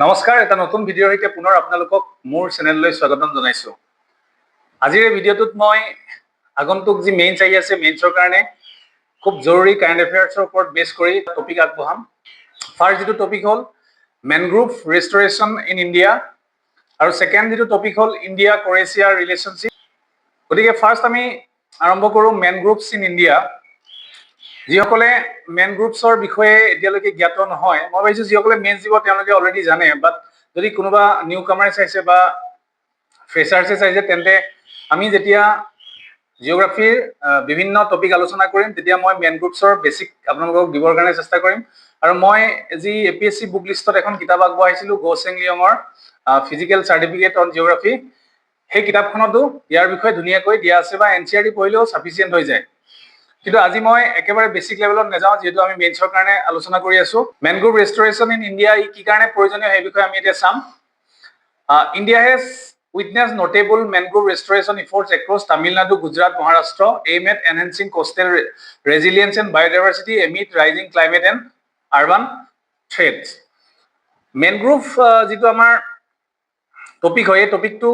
নমস্কাৰ, এটা নতুন ভিডিঅ'ৰ সৈতে পুনৰ আপোনালোকক মোৰ চেনেললৈ স্বাগতম জনাইছো। আজিৰ এই ভিডিঅ'টোত মই আগন্তুক যি মেইনছ আহি আছে, মেইনছৰ কাৰণে খুব জৰুৰী কাৰেণ্ট এফেয়াৰ্ছৰ ওপৰত বেছ কৰি টপিক আগবঢ়াম। ফাৰ্ষ্ট যিটো টপিক হ'ল মেনগ্ৰোভ ৰেষ্টৰেশ্যন ইন ইণ্ডিয়া, আৰু ছেকেণ্ড যিটো টপিক হ'ল ইণ্ডিয়া ক্ৰ'ৱেছিয়া ৰিলেশ্যনশ্বিপ। গতিকে ফাৰ্ষ্ট আমি আৰম্ভ কৰোঁ মেনগ্ৰোভছ ইন ইণ্ডিয়া। যিসকলে মেনগ্ৰোভছৰ বিষয়ে এতিয়ালৈকে জ্ঞাত নহয়, মই ভাবিছোঁ যিসকলে মেইনছ দিব তেওঁলোকে অলৰেডি জানে, বাট যদি কোনোবা নিউ কামাৰে চাইছে বা ফ্ৰেচাৰ্ছে চাইছে, তেন্তে আমি যেতিয়া জিঅ'গ্ৰাফীৰ বিভিন্ন টপিক আলোচনা কৰিম তেতিয়া মই মেনগ্ৰোভছৰ বেছিক আপোনালোকক দিবৰ কাৰণে চেষ্টা কৰিম। আৰু মই যি APSC বুক লিষ্টত এখন কিতাপ আগবঢ়াইছিলোঁ গৌচেং লিয়ঙৰ ফিজিকেল চাৰ্টিফিকেট অন জিঅ'গ্ৰাফী, সেই কিতাপখনতো ইয়াৰ বিষয়ে ধুনীয়াকৈ দিয়া আছে, বা NCERT পঢ়িলেও ছাফিচিয়েণ্ট হৈ যায়। কিন্তু আজি মই একেবাৰে বেছিক লেভেলত নাযাওঁ, যিহেতু আমি মেইনছৰ কাৰণে আলোচনা কৰি আছো। মেনগ্ৰোভ ৰেষ্টৰেশ্যন ইন ইণ্ডিয়া ই কি কাৰণে প্ৰয়োজনীয় সেই বিষয়ে আমি এতিয়া চাম। India has witnessed notable mangrove restoration efforts across Tamil Nadu, Gujarat, Maharashtra, aimed at enhancing coastal resilience and biodiversity amid rising climate and urban threats. Mangrove যিটো আমাৰ টপিক হয়, এই টপিকটো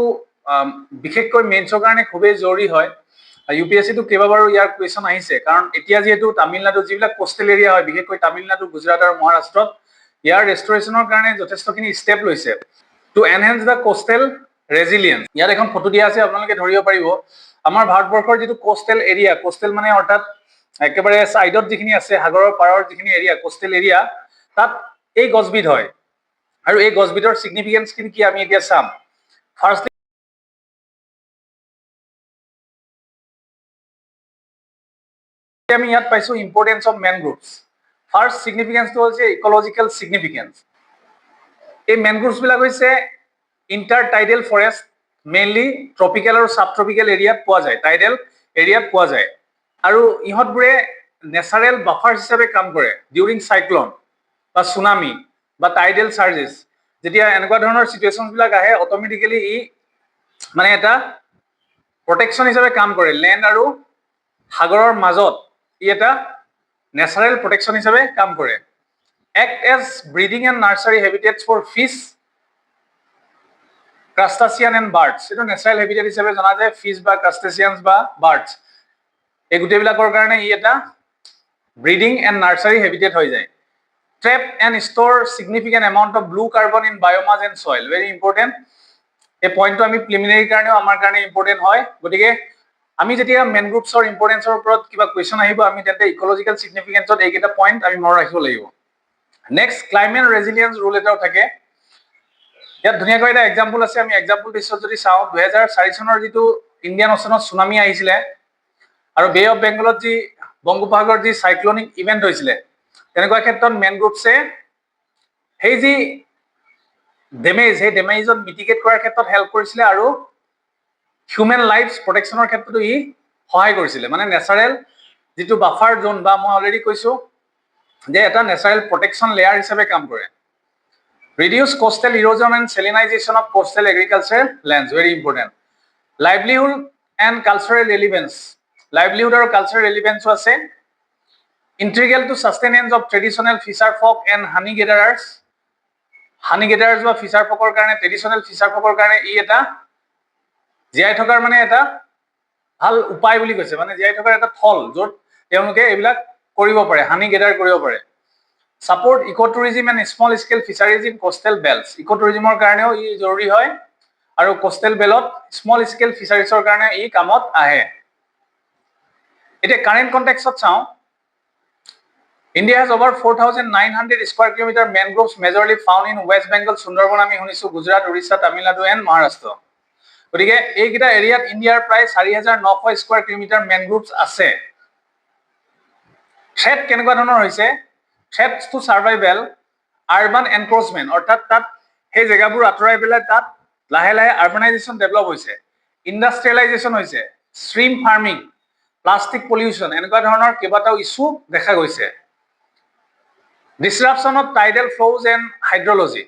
বিশেষকৈ মেইনছৰ কাৰণে খুবেই জৰুৰী হয়। UPSC-টো কেইবাবাৰো ইয়াৰ কুৱেশ্যন আহিছে, কাৰণ এতিয়া যিহেতু তামিলনাডু যিবিলাক কোষ্টেল এৰিয়া হয়, বিশেষকৈ তামিলনাডু, গুজৰাট আৰু মহাৰাষ্ট্ৰত ইয়াৰ ৰেষ্টৰেশ্যনৰ কাৰণে যথেষ্টখিনি ষ্টেপ লৈছে two enhance the coastal resilience. ইয়াত এখন ফটো দিয়া আছে, আপোনালোকে ধৰিব পাৰিব। আমাৰ ভাৰতবৰ্ষৰ যিটো কোষ্টেল এৰিয়া, কোষ্টেল মানে অৰ্থাৎ একেবাৰে ছাইডত যিখিনি আছে, সাগৰৰ পাৰৰ যিখিনি এৰিয়া, কোষ্টেল এৰিয়া, তাত এই গছবিধ হয়। আৰু এই গছবিধৰ ছিগনিফিকেন্সখিনি কি আমি এতিয়া চাম। ফাৰ্ষ্ট আমি ইয়াত পাইছো ইম্পৰ্টেন্স অফ মেনগ্ৰোভছ। ফাৰ্ষ্ট ছিগনিফিকেন্সটো হৈছে ইকলজিকেল ছিগনিফিকেন্স। এই মেনগ্ৰোভছ বিলাক হৈছে ইণ্টাৰটাইডেল ফৰেষ্ট, মেইনলি ট্ৰপিকেল আৰু ছাব ট্ৰপিকেল এৰিয়াত পোৱা যায়, টাইডেল এৰিয়াত পোৱা যায়। আৰু ইহঁতবোৰে নেচাৰেল বাফাৰ্ছ হিচাপে কাম কৰে ডিউৰিং চাইক্লন বা চুনামি বা টাইডেল চাৰ্জেছ। যেতিয়া এনেকুৱা ধৰণৰ চিটুৱেশ্যনবিলাক আহে, অট'মেটিকেলি ই মানে এটা প্ৰটেকশ্যন হিচাপে কাম কৰে। লেণ্ড আৰু সাগৰৰ মাজত ই এটা নেচাৰেল প্ৰটেকশ্যন হিচাপে কাম কৰে। Act as breeding and nursery habitats for fish, crustaceans and birds. এইটো নেচাৰেল হেবিটেট হিচাপে জনা যায়, ফিছ বা ক্ৰাষ্টাচিয়ানছ বা বাৰ্ডছ, এই গোটেইবিলাকৰ কাৰণে ই এটা ব্ৰিডিং এণ্ড নাৰ্চাৰী হেবিটেট হৈ যায়। ট্ৰেপ and store significant amount of blue carbon in biomass and soil, very important. এই পইণ্টটো আমি প্ৰিলিমিনাৰীৰ কাৰণেও আমাৰ কাৰণে ইম্পৰ্টেণ্ট হয়। গতিকে আমি যেতিয়া মেনগ্ৰোভছৰ ইম্পৰ্টেন্সৰ ওপৰত কিবা কুৱেশ্যন আহিব, আমি তেন্তে ইকলজিকেল ছিগনিফিকেন্সত এইকেইটা পইণ্ট আমি মনত ৰাখিব লাগিব। নেক্সট ক্লাইমেট ৰেজিলিয়েন্স ৰুল এটাও থাকে। ইয়াত ধুনীয়াকৈ এটা এক্সাম্পল আছে, আমি এক্সাম্পল বেছত যদি চাওঁ, 2004 চনৰ যিটো ইণ্ডিয়ান অ'চেনত চুনামি আহিছিলে আৰু বে অফ বেংগলত যি বংগোপসাগৰত যি চাইক্লনিক ইভেণ্ট হৈছিলে, তেনেকুৱা ক্ষেত্ৰত মেনগ্ৰোভছে সেই যি ডেমেজ, সেই ডেমেজত মিটিগেট কৰাৰ ক্ষেত্ৰত হেল্প কৰিছিলে, আৰু হিউমেন লাইফছ প্ৰটেকশ্যনৰ ক্ষেত্ৰতো ই সহায় কৰিছিলে। মানে নেচাৰেল যিটো বাফাৰ জোন, বা মই অলৰেডি কৈছোঁ যে এটা নেচাৰেল প্ৰটেকশ্যন লেয়াৰ হিচাপে কাম কৰে। Reduce coastal erosion and salinization of coastal agricultural lands, very important. Livelihood and cultural relevance, livelihood আৰু কালচাৰেল ৰেলিভেন্সো আছে। Integral to sustenance of traditional fisher folk and honey gatherers, honey gatherers বা fisher ফকৰ কাৰণে, traditional feature ফকৰ কাৰণে ই এটা জীয়াই থকাৰ মানে এটা ভাল উপায় বুলি কৈছে, মানে জীয়াই থকাৰ এটা থল য'ত তেওঁলোকে এইবিলাক কৰিব পাৰে, হানি গেডাৰ কৰিব পাৰে। Support eco' tourism and small scale fisheries in coastal belts, eco' টুৰিজিমৰ কাৰণেও ই জৰুৰী হয়, আৰু কোষ্টেল বেল্টত স্মল স্কেল ফিচাৰিজৰ কাৰণে ই কামত আহে। এতিয়া কাৰেণ্ট কণ্টেক্সত চাওঁ। India has over 4,900 square kilometre mangroves majorly found in West Bengal, Sundarban আমি শুনিছোঁ, গুজৰাট, উৰিষ্যা, তামিলনাডু এণ্ড মহাৰাষ্ট্ৰ। গতিকে এইকেইটা এৰিয়াত ইণ্ডিয়াৰ প্ৰায় 4,900 স্কোৱাৰ কিলোমিটাৰ মেনগ্ৰোভছ আছে। থ্ৰেট কেনেকুৱা ধৰণৰ হৈছে? Threats to survival, urban encroachment, অৰ্থাৎ তাত সেই জেগাবোৰ আঁতৰাই পেলাই তাত লাহে লাহে আৰ্বানাইজেশ্যন ডেভেলপ হৈছে, ইণ্ডাষ্ট্ৰিয়েলাইজেশ্যন হৈছে, ষ্ট্ৰীম ফাৰ্মিং, প্লাষ্টিক পলিউশ্যন, এনেকুৱা ধৰণৰ কেইবাটাও ইছ্যু দেখা গৈছে। Disruption of tidal flows and hydrology,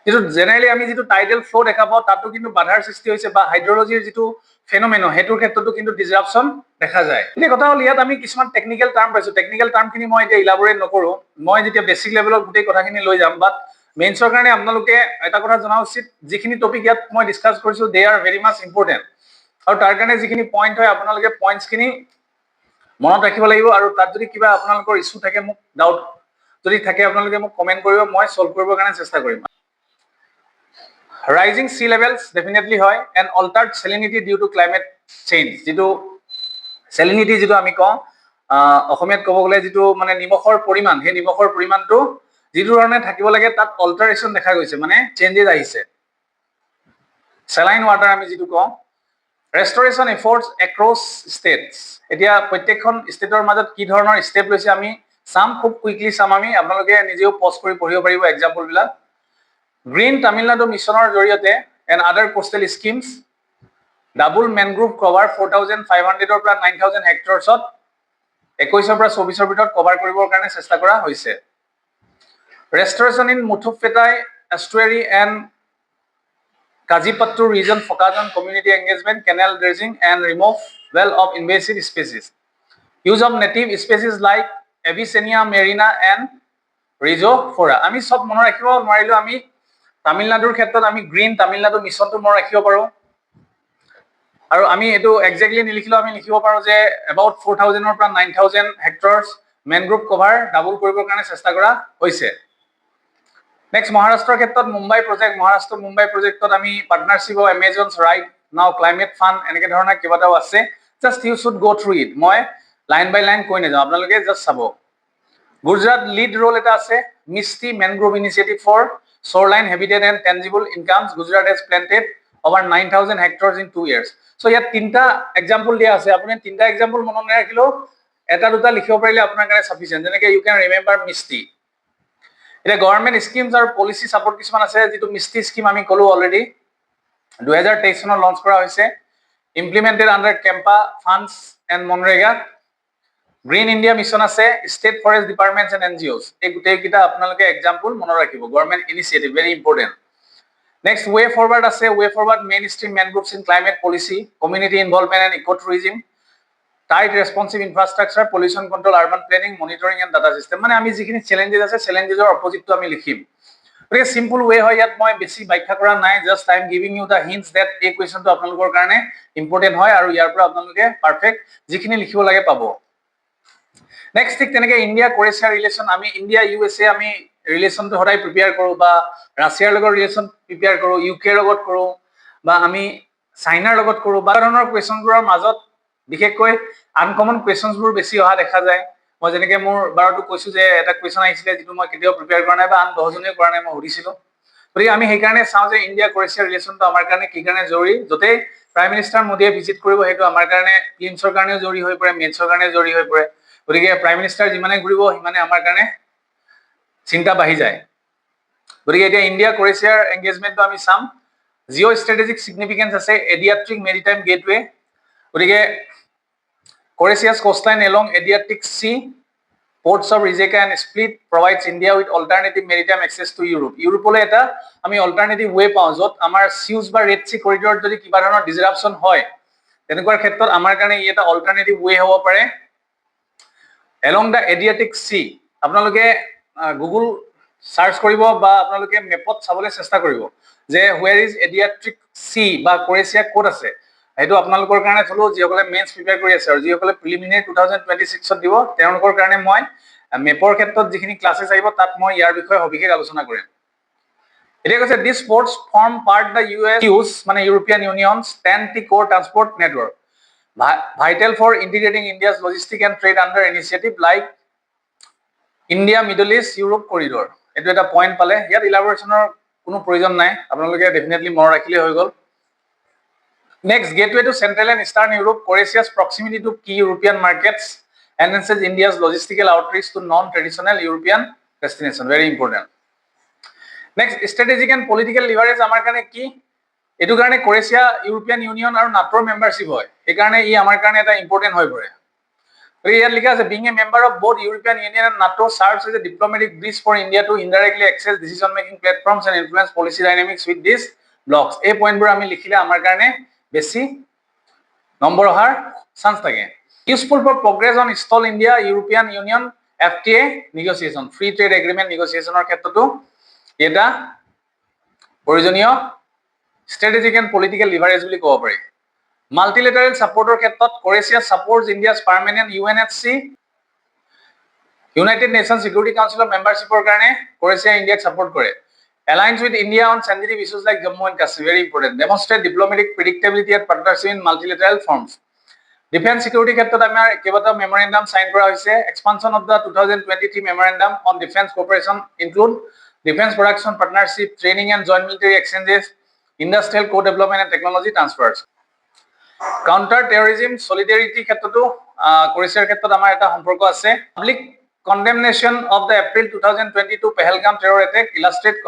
যিটো জেনেৰেলি আমি যিটো টাইডেল ফ্ল' দেখা পাওঁ তাতো কিন্তু বাধাৰ সৃষ্টি হৈছে, বা হাইড্ৰলজিৰ যিটো ফেনমেন সেইটোৰ ক্ষেত্ৰতো কিন্তু ডিছৰাপশ্যন দেখা যায়। এতিয়া কথা হ'ল, ইয়াত আমি কিছুমান টেকনিকেল টাৰ্ম পাইছোঁ। টেকনিকেল টাৰ্মখিনি মই এতিয়া ইলাবৰেট নকৰোঁ, মই যেতিয়া বেছিক লেভেলত গোটেই কথাখিনি লৈ যাম, বাট মেইনছৰ কাৰণে আপোনালোকে এটা কথা জনা উচিত যিখিনি টপিক ইয়াত মই ডিসকাস কৰিছো দে আৰ ভেৰি মাছ ইম্পৰ্টেন্ট আৰু তাৰ কাৰণে যিখিনি পইণ্ট হয় আপোনালোকে পইণ্টছখিনি মনত ৰাখিব লাগিব আৰু তাত যদি কিবা আপোনালোকৰ ইস্যু থাকে মোক ডাউট যদি থাকে আপোনালোকে মোক কমেন্ট কৰিব মই সলভ কৰিবৰ কাৰণে চেষ্টা কৰিম ৰাইজিং সি লেভেলছ ডেফিনেটলি হয় and altered salinity due to climate change যেটো সেলিনিটি যেটো আমি কওঁ অসমীয়াত ক'ব গ'লে যেটো মানে নিমখৰ পৰিমাণ সেই নিমখৰ পৰিমাণটো যেটো ধৰণে থাকিব লাগে তাত অল্টাৰেশন দেখা গৈছে মানে চেঞ্জেস আহিছে সেলাইন ওয়াটাৰ আমি যেটো কওঁ ৰেষ্টৰেশন এফৰ্টছ এক্ৰছ ষ্টেটছ এতিয়া প্ৰত্যেকখন ষ্টেটৰ মাজত কি ধৰণৰ ষ্টেপ লৈছে আমি সাম খুব কুইকলি সাম আমি আপোনালোকে নিজেও পজ কৰি পঢ়িব পাৰিব এক্সাম্পল বিলাক গ্ৰীণ তামিলনাডু মিছনৰ জৰিয়তে and other coastal schemes double mangrove cover 4500 ৰ পৰা 9000 হেক্টৰছত 21 পৰা 24 ভিতৰত কভাৰ কৰিবৰ কাৰণে চেষ্টা কৰা হৈছে restoration in Muthupettai estuary and Kajipattu region focus on community engagement, canal dredging, and removal of invasive species. Use of native species like Avicennia marina and Rhizophora. আমি সব মনত ৰাখিব নোৱাৰিলো আমি তামিলনাডুৰ ক্ষেত্ৰত আমি গ্ৰীণ তামিলনাডু মিছনটো মনত ৰাখিব পাৰো আৰু আমি এটো এক্স্যাক্টলি নিলিখিলো আমি লিখিব পাৰো যে about 4000 ৰ পৰা 9000 হেক্টৰছ মেনগ্ৰোভ কভাৰ ডাবল কৰিবৰ কাৰণে চেষ্টা কৰা হৈছে Next, Maharashtra ক্ষেত্ৰত মুম্বাই প্ৰজেক্ট মহাৰাষ্ট্ৰ মুম্বাই প্ৰজেক্টত আমি partnership of Amazon's right now climate fund এনেকে ধৰণৰ কিবাটাও আছে just you should go through it মই লাইন বাই লাইন কৈ নাযাওঁ আপোনালোকে জাস্ট চাব গুজৰাট লিড ৰোল এটা আছে MISHTI mangrove initiative for shoreline habitat and tangible incomes Gujarat has planted over 9000 hectares in 2 years so ইয়াত তিনটা এক্সাম্পল দিয়া আছে আপুনি তিনটা এক্সাম্পল মনত ৰাখিলো এটা দুটা লিখিব পাৰিলে আপোনাৰ কাৰণে সাফিচিয়েন্ট যেনেকৈ ইউ ক্যান ৰিমেম্বাৰ মিষ্টি এটা গভৰ্নমেন্ট স্কিমছ আৰু পলিসি সাপোৰ্ট কিছুমান আছে যেটো মিষ্টি স্কিম আমি কলো অলৰেডি 2023 চনত লঞ্চ কৰা হৈছে implemented under CAMPA funds and MNREGA Green India Mission আছে state forest departments and NGOs এই গোটেই কিটা আপোনালোকে এক্সাম্পল মনত ৰাখিব government initiative very important next way forward আছে way forward mainstream mangroves in climate policy community involvement and eco tourism tight responsive infrastructure pollution control urban planning monitoring and data system মানে আমি যিখিনি challenges আছে চ্যালেঞ্জেসৰ অপোজিটটো আমি লিখিম গতিকে simple ৱে হয় ইয়াত মই বেছি ব্যাখ্যা কৰা নাই just I am giving you the hints that এই কোৱেশ্চনটো আপোনালোকৰ কাৰণে ইম্পৰ্টেন্ট হয় আৰু ইয়াৰ পৰা আপোনালোকে পাৰফেক্ট যিখিনি লিখিব লাগে পাব নেক্সট ঠিক তেনেকৈ ইণ্ডিয়া ক্ৰোয়েছিয়া ৰিলেশ্যন আমি ইণ্ডিয়া ইউএছএ আমি ৰিলেশ্যনটো সদায় প্ৰিপেয়াৰ কৰোঁ বা ৰাছিয়াৰ লগত ৰিলেশ্যন প্ৰিপেয়াৰ কৰোঁ ইউকেৰ লগত কৰোঁ বা আমি চাইনাৰ লগত কৰোঁ বা ধৰণৰ কুৱেশ্যনবোৰৰ মাজত বিশেষকৈ আনকমন কুৱেশ্যনবোৰ বেছি অহা দেখা যায় মই যেনেকৈ মোৰ বাৰটো কৈছো যে এটা কুৱেশ্যন আহিছিলে যেটো মই কেতিয়াও প্ৰিপেয়াৰ কৰা নাই বা আন 10 জনেও কৰা নাই মই সুধিছিলো গতিকে আমি সেইকাৰণে চাওঁ যে ইণ্ডিয়া ক্ৰোয়েছিয়া ৰিলেশ্যনটো আমাৰ কাৰণে কি কাৰণে জৰুৰী যতে প্ৰাইম মিনিষ্টাৰ মোদীয়ে ভিজিট কৰিব সেইটো আমাৰ কাৰণে ক্লিনছৰ কাৰণেও জৰুৰী হৈ পৰে মেইনছৰ কাৰণেও জৰুৰী হৈ পৰে গতিকে প্ৰাইম মিনিষ্টাৰ যিমানে ঘূৰিব সিমানে আমাৰ কাৰণে চিন্তা বাঢ়ি যায় গতিকে এতিয়া ইণ্ডিয়া ক্ৰোয়েছিয়াৰ এংগেজমেন্টটো আমি চাম জিঅ' ষ্ট্ৰেটেজিক সিগনিফিকেন্স আছে এডিয়াট্ৰিক মেৰিটাইম গেটৱে গতিকে Croatia's coastline along Adriatic Sea, ports of Rijeka and Split provides India with alternative maritime access to Europe. Europe le eta ami alternative way pao jot amar Suez ba Red Sea corridor jodi kiba dhৰণৰ disruption hoy tenekwar khetrot amar karone eta alternative way hobo pare along the Adriatic Sea apnaloke Google search koribo ba apnaloke mapot sabole chesta koribo je where is Adriatic Sea ba Croatia ক'ত আছে এইটো আপোনালোকৰ কাৰণে থলো যিসকলে mains prepare কৰি আছে আৰু যিসকলে প্ৰিলিমিনাৰী 2026 ত দিব তেওঁলোকৰ কাৰণে মই মেপৰ ক্ষেত্ৰত যিখিনি ক্লাसेছ আহিব তাত মই ইয়াৰ বিষয়ে সবিশেষ আলোচনা কৰিম এতিয়া কৈছে this supports form part the US মানে ইউৰোপিয়ান ইউনিয়নছ 10টি core transport network vital for integrating India's logistic and trade under initiative like India Middle East Europe corridor এইটো এটা পইণ্ট পালে ইয়াত ইলাবৰেশ্যনৰ কোনো প্ৰয়োজন নাই আপোনালোকে ডেফিনেটলি মনত ৰাখিলে হৈ গ'ল Next, gateway to Central and Eastern Europe, Croatia's proximity to key European markets enhances India's logistical outreach to non-traditional European destinations. Very important. Next, strategic and political leverage amar karone ki etu karone Croatia European Union aru NATO membership hoy ei karone ei amar karone eta important hoy pore here likha ase being a member of both European Union and NATO serves as a diplomatic bridge for India to indirectly access decision making platforms and influence policy dynamics with these blocks ei point bor ami likhile amar karone বেছি number অহাৰ chance থাকে useful for progress on stall India European Union FTA negotiation free trade agreement নেগোচিয়েশ্যনৰ ক্ষেত্ৰতো এটা প্ৰয়োজনীয় strategic and political leverage বুলি ক'ব পাৰি মাল্টিলেটাৰেল সাপোৰ্টৰ ক্ষেত্ৰত Croatia supports India's permanent UNSC United Nations Security Council membershipৰ কাৰণে ক্ৰ'য়েছিয়া ইণ্ডিয়াক সাপোৰ্ট কৰে Alliance with India on sensitive issues like Jammu and Kashmir, very important. Demonstrate diplomatic predictability and partnership in multilateral forms. Defense security ক্ষেত্ৰত আমাৰ কেইবাটাও memorandum sign কৰা হৈছে expansion of the 2023 memorandum on defense cooperation include defense production partnership training and joint military exchanges industrial co-development and technology transfers counter terrorism solidarity ক্ষেত্ৰতো ক্ৰ'য়েছিয়াৰ ক্ষেত্ৰত আমাৰ এটা সম্পৰ্ক আছে public condemnation of the April 2022 Pahalgam terror attack illustrate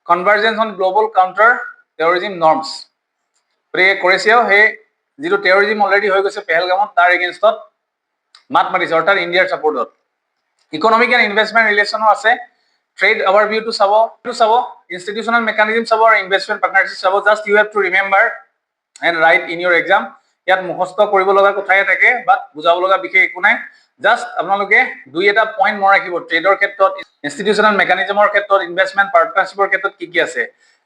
convergence on global counter terrorism norms ক্ৰ'য়েছিয়াও হে যিটো terrorism already হৈ গৈছে পেহেলগামত তাৰ এগেইনষ্টত মাত মাৰিছে অৰ্থাৎ ইণ্ডিয়াৰ সাপোৰ্টত ইকোনমিক এণ্ড ইনভেষ্টমেণ্ট ৰিলেশ্যনো আছে ট্ৰেড ওভাৰভিউটো চাব ইনষ্টিটিউচনেল মেকানিজম চাব আৰু ইনভেষ্টমেণ্ট পাৰ্টনাৰশ্বিপ চাব just you have to remember and write in your exam ইয়াত মুখস্থ কৰিব লগা কথাই থাকে বাট বুজাব লগা বিশেষ একো নাই জাষ্ট আপোনালোকে দুই এটা পইণ্ট মনত ৰাখিব ট্ৰেডৰ ক্ষেত্ৰত ইনষ্টিটিউচনেল মেকানিজমৰ ক্ষেত্ৰত ইনভেষ্টমেণ্ট পাৰ্টনাৰশ্বিপৰ ক্ষেত্ৰত কি আছে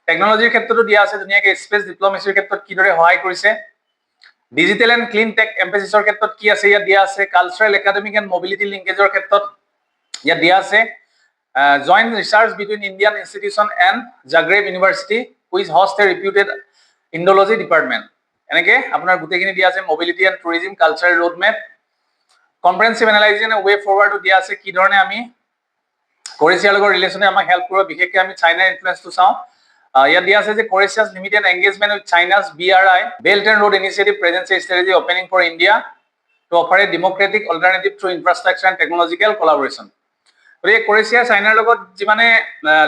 টেকনলজিৰ ক্ষেত্ৰতো দিয়া আছে ধুনীয়াকৈ স্পেচ ডিপ্ল'মেচিৰ ক্ষেত্ৰত কিদৰে সহায় কৰিছে ডিজিটেল এণ্ড ক্লিন টেক এম্পেচিছৰ ক্ষেত্ৰত কি আছে ইয়াত দিয়া আছে কালচাৰেল একাডেমিক এণ্ড মোবিলিটি লিংকেজৰ ক্ষেত্ৰত ইয়াত দিয়া আছে joint research between Indian institution and Zagreb university which host a reputed Indology department এনেকে আপোনাৰ গোটেইখিনি দিয়া আছে mobility and tourism cultural road map comprehensive analysis and way ফৰৱাৰ্ডো দিয়া আছে কি ধৰণে আমি ক্ৰ'য়েছিয়াৰ লগত ৰিলেশ্যনে আমাক হেল্প কৰিব বিশেষকৈ আমি চাইনাৰ ইনফ্লুৱেঞ্চটো চাওঁ ইয়াত দিয়া আছে যে Croatia's limited engagement with China's BRI belt and road initiative presents a strategy opening for India to offer a democratic alternative through infrastructure and technological collaboration গতিকে ক্ৰ'য়েছিয়া চাইনাৰ লগত যিমানে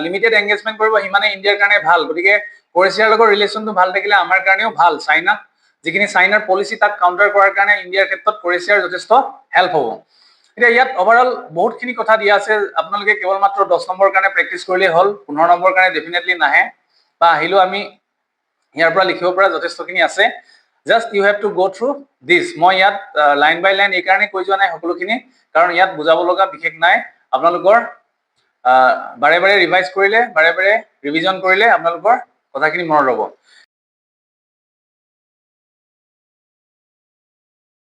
লিমিটেড এংগেজমেণ্ট কৰিব সিমানে ইণ্ডিয়াৰ কাৰণে ভাল গতিকে ক্ৰ'য়েছিয়াৰ লগত ৰিলেশ্যনটো ভাল থাকিলে আমাৰ কাৰণেও ভাল চাইনাক যিখিনি চাইনাৰ পলিচি তাক কাউণ্টাৰ কৰাৰ কাৰণে ইণ্ডিয়াৰ ক্ষেত্ৰত ক্ৰ'য়েছিয়াৰ যথেষ্ট হেল্প হ'ব এতিয়া ইয়াত ওভাৰঅল বহুতখিনি কথা দিয়া আছে আপোনালোকে কেৱল মাত্ৰ 10 নম্বৰ কাৰণে প্ৰেক্টিছ কৰিলেই হ'ল 15 নম্বৰ কাৰণে ডেফিনেটলি নাহে বা আহিলেও আমি ইয়াৰ পৰা লিখিব পৰা যথেষ্টখিনি আছে just you have to go through this মই ইয়াত লাইন বাই লাইন এই কাৰণে কৈ যোৱা নাই সকলোখিনি কাৰণ ইয়াত বুজাব লগা বিশেষ নাই আপোনালোকৰ বাৰে বাৰে ৰিভাইজ কৰিলে বাৰে বাৰে ৰিভিজন কৰিলে আপোনালোকৰ কথাখিনি মনত ৰ'ব